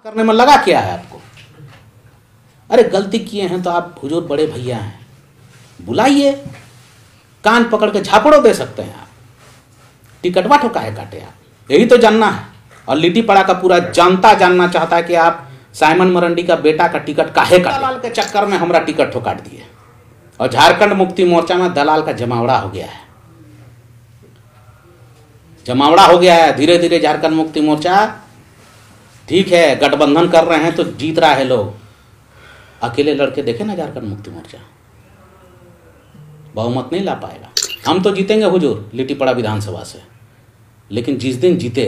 करने में लगा क्या है आपको? अरे गलती किए हैं तो आप हुजूर बड़े भैया हैं, बुलाइए, कान पकड़ के झापड़ो दे सकते हैं आप। टिकटवा ठोका है काटे आप, यही तो जानना है। और लिट्टी पड़ा का पूरा जनता जानना चाहता है कि आप साइमन मरंडी का बेटा का टिकट काहे काटे। दलाल के चक्कर में हमारा टिकट ठोकाट दिए और झारखंड मुक्ति मोर्चा में दलाल का जमावड़ा हो गया है, जमावड़ा हो गया है। धीरे धीरे झारखंड मुक्ति मोर्चा ठीक है गठबंधन कर रहे हैं तो जीत रहा है लोग, अकेले लड़के देखे ना झारखंड मुक्ति मोर्चा बहुमत नहीं ला पाएगा। हम तो जीतेंगे हुजूर लिट्टीपड़ा विधानसभा से, लेकिन जिस दिन जीते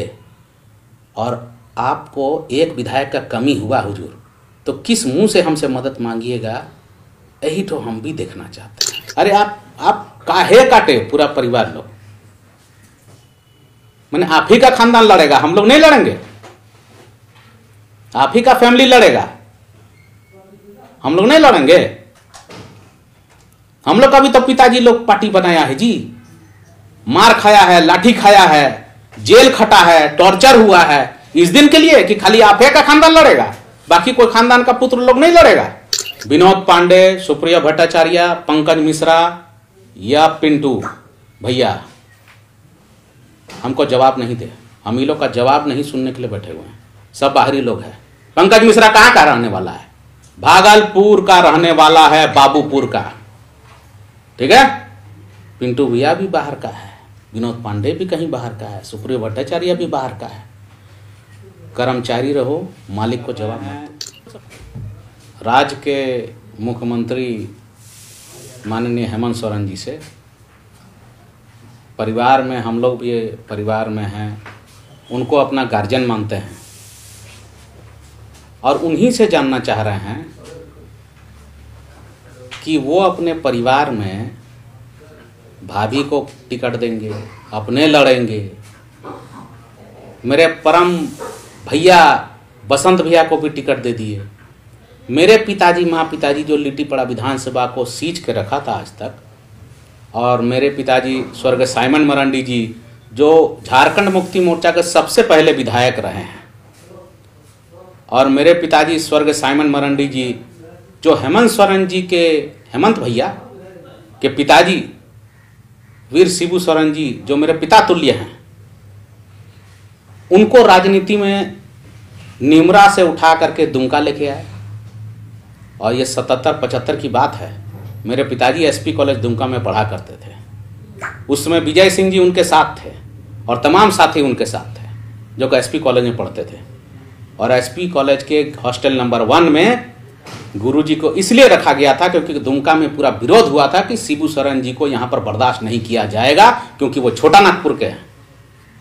और आपको एक विधायक का कमी हुआ हुजूर तो किस मुंह से हमसे मदद मांगिएगा, यही तो हम भी देखना चाहते हैं। अरे आप काहे काटे पूरा परिवार लोग, मैंने आप ही का खानदान लड़ेगा, हम लोग नहीं लड़ेंगे। आप ही का फैमिली लड़ेगा, हम लोग नहीं लड़ेंगे। हम लोग का भी तो पिताजी लोग पार्टी बनाया है जी, मार खाया है, लाठी खाया है, जेल खटा है, टॉर्चर हुआ है इस दिन के लिए कि खाली आप ही का खानदान लड़ेगा, बाकी कोई खानदान का पुत्र लोग नहीं लड़ेगा। विनोद पांडे, सुप्रिया भट्टाचार्य, पंकज मिश्रा या पिंटू भैया हमको जवाब नहीं दे, हम इन लोग का जवाब नहीं सुनने के लिए बैठे हुए हैं, सब बाहरी लोग हैं। पंकज मिश्रा कहाँ का रहने वाला है? भागलपुर का रहने वाला है, बाबूपुर का, ठीक है। पिंटू भैया भी बाहर का है, विनोद पांडे भी कहीं बाहर का है, सुप्रिया भट्टाचार्य भी बाहर का है। कर्मचारी रहो, मालिक को जवाब मत दो। राज्य के मुख्यमंत्री माननीय हेमंत सोरेन जी से परिवार में, हम लोग भी परिवार में हैं, उनको अपना गार्जियन मानते हैं और उन्हीं से जानना चाह रहे हैं कि वो अपने परिवार में भाभी को टिकट देंगे, अपने लड़ेंगे। मेरे परम भैया बसंत भैया को भी टिकट दे दिए। मेरे पिताजी माँ पिताजी जो लिट्टीपड़ा विधानसभा को सींच के रखा था आज तक, और मेरे पिताजी स्वर्गीय साइमन मरांडी जी जो झारखंड मुक्ति मोर्चा के सबसे पहले विधायक रहे हैं, और मेरे पिताजी स्वर्गीय साइमन मरांडी जी जो हेमंत सोरेन जी के, हेमंत भैया के पिताजी वीर शिबू सोरेन जी जो मेरे पिता तुल्य हैं, उनको राजनीति में निमरा से उठा करके दुमका लेके आए। और ये 77-75 की बात है, मेरे पिताजी एसपी कॉलेज दुमका में पढ़ा करते थे। उस समय विजय सिंह जी उनके साथ थे और तमाम साथी उनके साथ थे जो कि एसपी कॉलेज में पढ़ते थे। और एसपी कॉलेज के हॉस्टल नंबर 1 में गुरुजी को इसलिए रखा गया था क्योंकि दुमका में पूरा विरोध हुआ था कि शिबू सोरेन जी को यहाँ पर बर्दाश्त नहीं किया जाएगा क्योंकि वो छोटा नागपुर के हैं।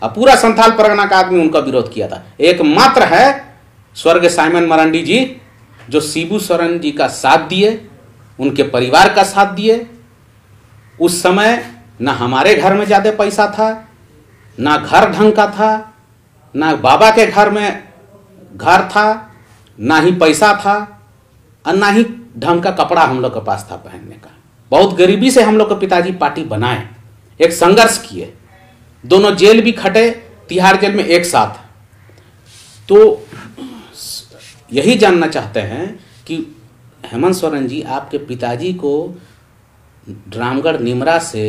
अब पूरा संथाल परगना का आदमी उनका विरोध किया था। एकमात्र है स्वर्गीय साइमन मरांडी जी जो शिबू सोरेन जी का साथ दिए, उनके परिवार का साथ दिए। उस समय ना हमारे घर में ज़्यादा पैसा था, ना घर ढंग का था, ना बाबा के घर में घर था, ना ही पैसा था, और ना ही ढंग का कपड़ा हम लोग के पास था पहनने का। बहुत गरीबी से हम लोग के पिताजी पार्टी बनाए, एक संघर्ष किए, दोनों जेल भी खटे, तिहाड़ जेल में एक साथ। तो यही जानना चाहते हैं कि हेमंत सोरेन जी आपके पिताजी को रामगढ़ निमरा से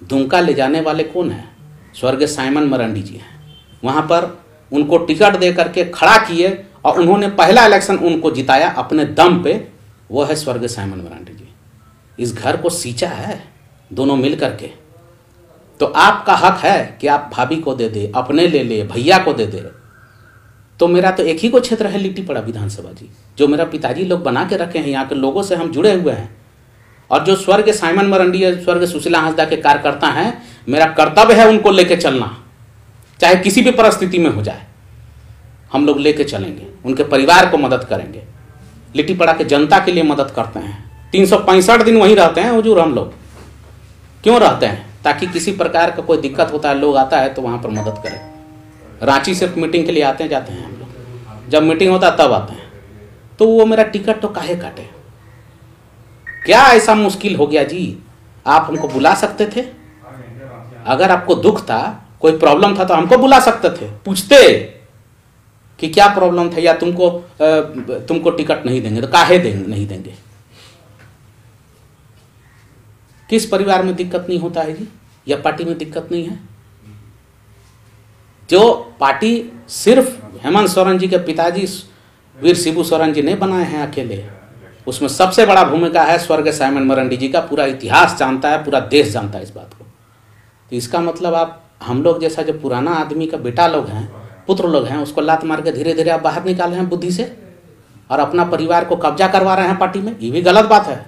दुमका ले जाने वाले कौन हैं? स्वर्गीय साइमन मरांडी जी हैं। वहाँ पर उनको टिकट दे करके खड़ा किए और उन्होंने पहला इलेक्शन उनको जिताया अपने दम पे, वो है स्वर्गीय साइमन मरांडी जी। इस घर को सींचा है दोनों मिल करके। तो आपका हक है कि आप भाभी को दे दे, अपने ले ले, भैया को दे दे। तो मेरा तो एक ही को क्षेत्र है लिट्टीपड़ा विधानसभा जी, जो मेरा पिताजी लोग बना के रखे हैं, यहाँ के लोगों से हम जुड़े हुए हैं। और जो स्वर्गीय साइमन मरांडी, स्वर्गीय सुशीला हांसदा के कार्यकर्ता हैं, मेरा कर्तव्य है उनको लेके चलना, चाहे किसी भी परिस्थिति में हो जाए। हम लोग लेके चलेंगे, उनके परिवार को मदद करेंगे, लिट्टीपड़ा के जनता के लिए मदद करते हैं। 365 दिन वहीं रहते हैं हुजूर। हम लोग क्यों रहते हैं? ताकि किसी प्रकार का कोई दिक्कत होता है, लोग आता है तो वहाँ पर मदद करें। रांची सिर्फ मीटिंग के लिए आते हैं जाते हैं हम लोग, जब मीटिंग होता है तब आते हैं। तो वो मेरा टिकट तो काहे काटे? क्या ऐसा मुश्किल हो गया जी? आप हमको बुला सकते थे, अगर आपको दुख था, कोई प्रॉब्लम था तो हमको बुला सकते थे, पूछते कि क्या प्रॉब्लम था, या तुमको टिकट नहीं देंगे, तो काहे देंगे नहीं देंगे? किस परिवार में दिक्कत नहीं होता है जी, या पार्टी में दिक्कत नहीं है? जो पार्टी सिर्फ हेमंत सोरेन जी के पिताजी वीर शिबू सोरेन जी ने बनाए हैं अकेले, उसमें सबसे बड़ा भूमिका है स्वर्गीय साइमन मरांडी जी का। पूरा इतिहास जानता है, पूरा देश जानता है इस बात को। तो इसका मतलब आप हम लोग जैसा जो पुराना आदमी का बेटा लोग हैं, पुत्र लोग हैं, उसको लात मार के धीरे धीरे आप बाहर निकाल रहे हैं बुद्धि से, और अपना परिवार को कब्जा करवा रहे हैं पार्टी में। ये भी गलत बात है।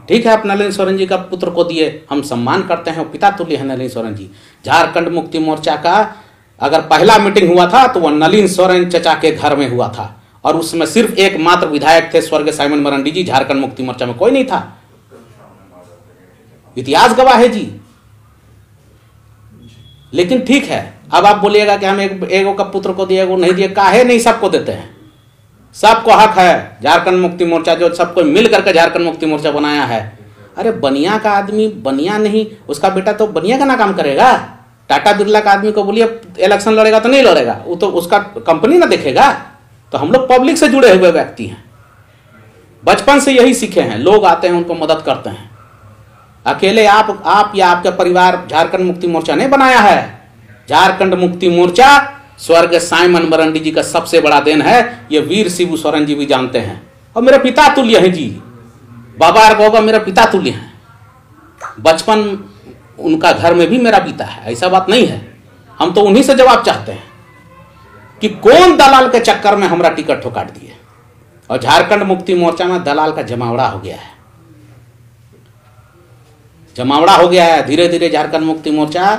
ठीक है, आप नलिन सोरेन जी का पुत्र को दिए, हम सम्मान करते हैं, पिता तुल्य है नलिन सोरेन जी। झारखंड मुक्ति मोर्चा का अगर पहला मीटिंग हुआ था तो वह नलिन सोरेन चचा के घर में हुआ था, और उसमें सिर्फ एकमात्र विधायक थे स्वर्गीय साइमन मरांडी जी। झारखंड मुक्ति मोर्चा में कोई नहीं था। इतिहास गवाह है जी। लेकिन ठीक है, अब आप बोलिएगा कि हम एगो का पुत्र को दिए, एगो नहीं दिए। काहे नहीं, सबको देते हैं, सबको हक है। झारखंड मुक्ति मोर्चा जो सबको मिल करके झारखंड मुक्ति मोर्चा बनाया है। अरे बनिया का आदमी बनिया नहीं, उसका बेटा तो बनिया का ना काम करेगा। टाटा बिरला का आदमी को बोलिए इलेक्शन लड़ेगा तो नहीं लड़ेगा, वो तो उसका कंपनी ना देखेगा। तो हम लोग पब्लिक से जुड़े हुए व्यक्ति हैं, बचपन से यही सीखे हैं। लोग आते हैं, उनको मदद करते हैं। अकेले आप या आपका परिवार झारखंड मुक्ति मोर्चा नहीं बनाया है। झारखंड मुक्ति मोर्चा स्वर्गीय साइमन मरांडी जी का सबसे बड़ा देन है। ये वीर शिबू सोरेन जी भी जानते हैं, और मेरे पिता तुल्य हैं जी। बाबा गोगा मेरा पिता तुल्य हैं। बचपन उनका घर में भी मेरा बीता है, ऐसा बात नहीं है। हम तो उन्हीं से जवाब चाहते हैं कि कौन दलाल के चक्कर में हमारा टिकट ठोकाट दिए। और झारखंड मुक्ति मोर्चा में दलाल का जमावड़ा हो गया है, जमावड़ा हो गया है। धीरे धीरे झारखंड मुक्ति मोर्चा,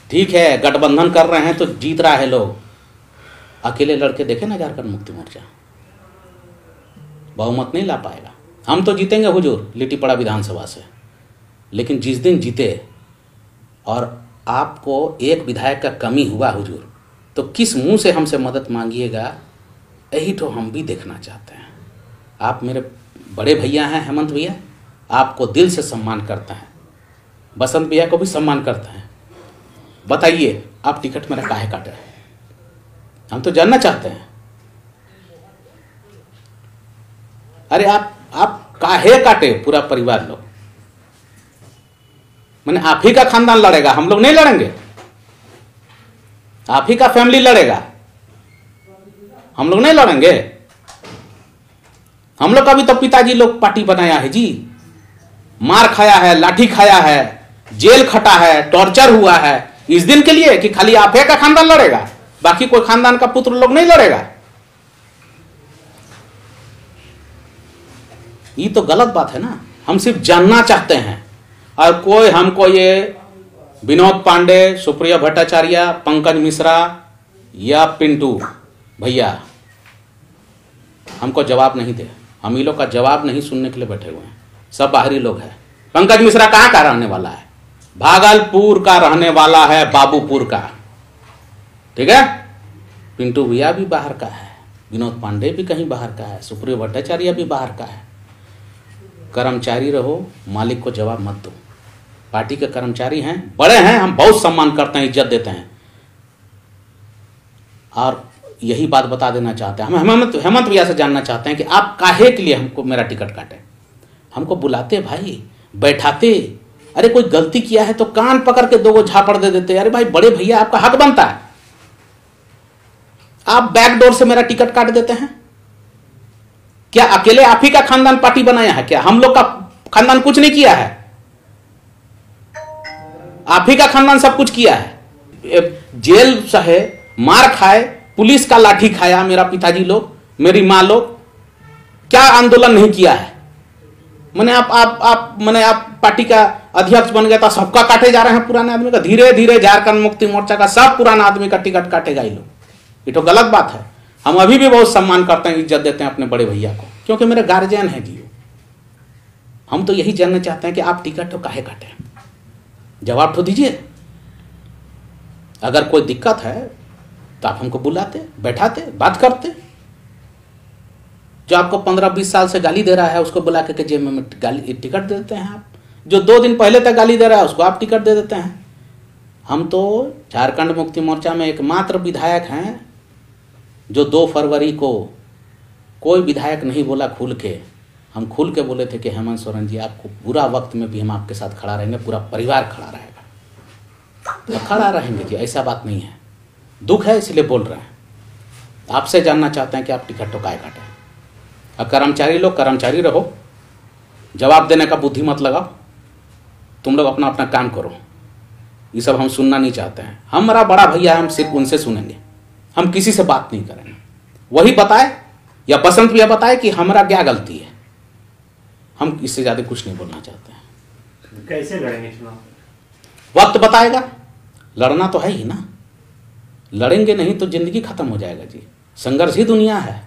ठीक है गठबंधन कर रहे हैं तो जीत रहा है लोग। अकेले लड़के देखे ना, झारखंड मुक्ति मोर्चा बहुमत नहीं ला पाएगा। हम तो जीतेंगे हुजूर लिट्टीपड़ा विधानसभा से, लेकिन जिस दिन जीते और आपको एक विधायक का कमी हुआ हुजूर, तो किस मुंह से हमसे मदद मांगिएगा, यही तो हम भी देखना चाहते हैं। आप मेरे बड़े भैया हैं हेमंत भैया, आपको दिल से सम्मान करते हैं। बसंत भैया को भी सम्मान करते हैं। बताइए आप टिकट मेरा काहे काटे? हम तो जानना चाहते हैं। अरे आप काहे काटे? पूरा परिवार लोग, मैंने आप ही का खानदान लड़ेगा, हम लोग नहीं लड़ेंगे। आप ही का फैमिली लड़ेगा, हम लोग नहीं लड़ेंगे। हम लोग का भी तो पिताजी लोग पार्टी बनाया है जी, मार खाया है, लाठी खाया है, जेल खटा है, टॉर्चर हुआ है, इस दिन के लिए कि खाली आप ही का खानदान लड़ेगा, बाकी कोई खानदान का पुत्र लोग नहीं लड़ेगा। ये तो गलत बात है ना। हम सिर्फ जानना चाहते हैं, और कोई हमको ये विनोद पांडे, सुप्रिया भट्टाचार्य, पंकज मिश्रा या पिंटू भैया हमको जवाब नहीं दे। हम इन लोग का जवाब नहीं सुनने के लिए बैठे हुए हैं, सब बाहरी लोग हैं। पंकज मिश्रा कहाँ का रहने वाला है? भागलपुर का रहने वाला है, बाबूपुर का, ठीक है। पिंटू भैया भी बाहर का है, विनोद पांडे भी कहीं बाहर का है, सुप्रिया भट्टाचार्य भी बाहर का है। कर्मचारी रहो, मालिक को जवाब मत दो। पार्टी के कर्मचारी हैं, बड़े हैं, हम बहुत सम्मान करते हैं, इज्जत देते हैं। और यही बात बता देना चाहते हैं, हम हेमंत भैया से जानना चाहते हैं कि आप काहे के लिए हमको मेरा टिकट काटे? हमको बुलाते भाई, बैठाते, अरे कोई गलती किया है तो कान पकड़ के दो झापड़ दे देते। अरे भाई बड़े भैया, आपका हक बनता है। आप बैकडोर से मेरा टिकट काट देते हैं। क्या अकेले आप ही का खानदान पार्टी बनाया है क्या? हम लोग का खानदान कुछ नहीं किया है, आप ही का खानदान सब कुछ किया है। जेल सहे, मार खाए, पुलिस का लाठी खाया मेरा पिताजी लोग, मेरी मां लोग। क्या आंदोलन नहीं किया है? मैंने आप पार्टी का अध्यक्ष बन गया था, सबका काटे जा रहे हैं पुराने आदमी का। धीरे धीरे झारखंड मुक्ति मोर्चा का सब पुराना आदमी का टिकट काटेगा ये लोग। ये तो गलत बात है। हम अभी भी बहुत सम्मान करते हैं, इज्जत देते हैं अपने बड़े भैया को, क्योंकि मेरे गार्जियन है जी। हम तो यही जानना चाहते हैं कि आप टिकट तो काहे काटे? जवाब तो दीजिए। अगर कोई दिक्कत है तो आप हमको बुलाते, बैठाते, बात करते। जो आपको 15-20 साल से गाली दे रहा है उसको बुला के जेब में गाली टिकट दे देते हैं आप। जो 2 दिन पहले तक गाली दे रहा है उसको आप टिकट दे देते हैं। हम तो झारखंड मुक्ति मोर्चा में एकमात्र विधायक हैं जो 2 फरवरी को कोई विधायक नहीं बोला खुल के, हम खुल के बोले थे कि हेमंत सोरेन जी आपको बुरा वक्त में भी हम आपके साथ खड़ा रहेंगे, पूरा परिवार खड़ा रहेगा। तो खड़ा रहेंगे जी, ऐसा बात नहीं है। दुख है इसलिए बोल रहे हैं। आपसे जानना चाहते हैं कि आप टिकट तो काहे काटे। अब कर्मचारी लोग कर्मचारी रहो, जवाब देने का बुद्धि मत लगाओ, तुम लोग अपना अपना काम करो। ये सब हम सुनना नहीं चाहते हैं। हमारा बड़ा भैया है, हम सिर्फ उनसे सुनेंगे, हम किसी से बात नहीं करेंगे। वही बताए या बसंत भैया बताए कि हमारा क्या गलती है, हम इससे ज्यादा कुछ नहीं बोलना चाहते हैं। कैसे लड़ेंगे चुनाव? वक्त बताएगा। लड़ना तो है ही ना, लड़ेंगे नहीं तो जिंदगी खत्म हो जाएगा जी। संघर्ष ही दुनिया है।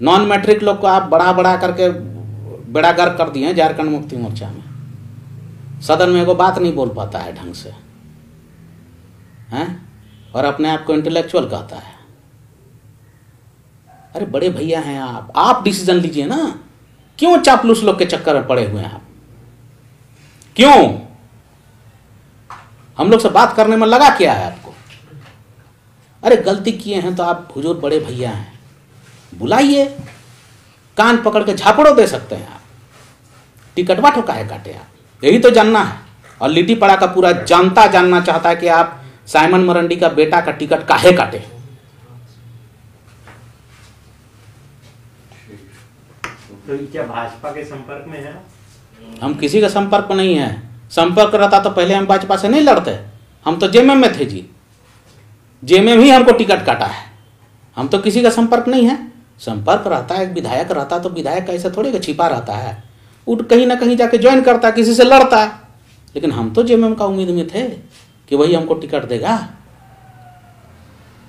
नॉन मैट्रिक लोग को आप बड़ा करके बेड़ा गर्क कर दिए हैं झारखंड मुक्ति मोर्चा में। सदन में एगो बात नहीं बोल पाता है ढंग से, हैं, और अपने आप को इंटेलेक्चुअल कहता है। अरे बड़े भैया हैं आप डिसीजन लीजिए ना। क्यों चापलूस लोग के चक्कर में पड़े हुए हैं आप? क्यों? हम लोग से बात करने में लगा क्या है आपको? अरे गलती किए हैं तो आप हुजूर बड़े भैया हैं, बुलाइए, कान पकड़ के झापड़ो दे सकते हैं आप। टिकट बांटो काहे काटे आप? यही तो जानना है। और लिट्टी पड़ा का पूरा जनता जानना चाहता है कि आप साइमन मरांडी का बेटा का टिकट काहे काटे। तो क्या भाजपा के संपर्क में है? हम किसी के संपर्क में नहीं है। संपर्क रहता तो पहले हम भाजपा से नहीं लड़ते। हम तो जेएमएम में थे जी, जेएमएम ही हमको टिकट काटा है। हम तो किसी का संपर्क नहीं है। संपर्क रहता है, एक विधायक रहता तो विधायक ऐसा थोड़ी का छिपा रहता है, उठ कहीं ना कहीं जाके ज्वाइन करता है, किसी से लड़ता है। लेकिन हम तो जेएमएम का उम्मीद में थे कि वही हमको टिकट देगा।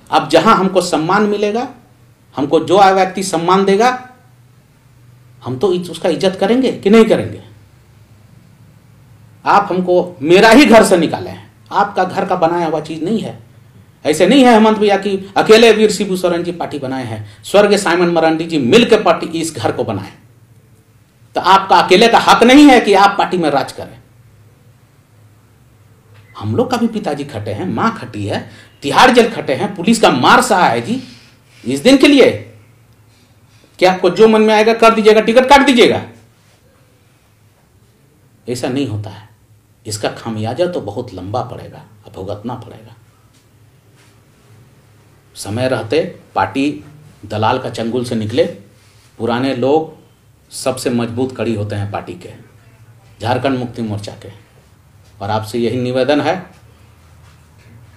अब जहां हमको सम्मान मिलेगा, हमको जो व्यक्ति सम्मान देगा, हम तो उसका इज्जत करेंगे कि नहीं करेंगे? आप हमको मेरा ही घर से निकाले हैं, आपका घर का बनाया हुआ चीज नहीं है। ऐसे नहीं है हेमंत भैया कि अकेले वीर शिबू सोरेन जी पार्टी बनाए हैं, स्वर्गीय साइमन मरांडी जी मिलकर पार्टी इस घर को बनाए। तो आपका अकेले का हक नहीं है कि आप पार्टी में राज करें। हम लोग का भी पिताजी खटे हैं, मां खटी है, तिहाड़ जेल खटे हैं, पुलिस का मार सहा है जी इस दिन के लिए कि आपको जो मन में आएगा कर दीजिएगा, टिकट काट दीजिएगा। ऐसा नहीं होता है। इसका खामियाजा तो बहुत लंबा पड़ेगा, भुगतना पड़ेगा। समय रहते पार्टी दलाल का चंगुल से निकले। पुराने लोग सबसे मजबूत कड़ी होते हैं पार्टी के, झारखंड मुक्ति मोर्चा के। और आपसे यही निवेदन है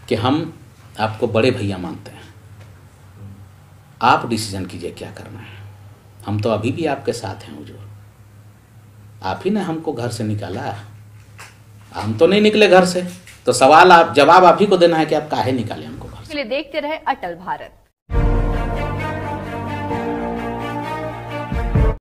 कि हम आपको बड़े भैया मानते हैं। आप डिसीजन कीजिए क्या करना है। हम तो अभी भी आपके साथ हैं हुजूर। आप ही ने हमको घर से निकाला, हम तो नहीं निकले घर से। तो सवाल जवाब आप ही को देना है कि आप काहे निकाले हमको घर से। देखते रहे अटल भारत।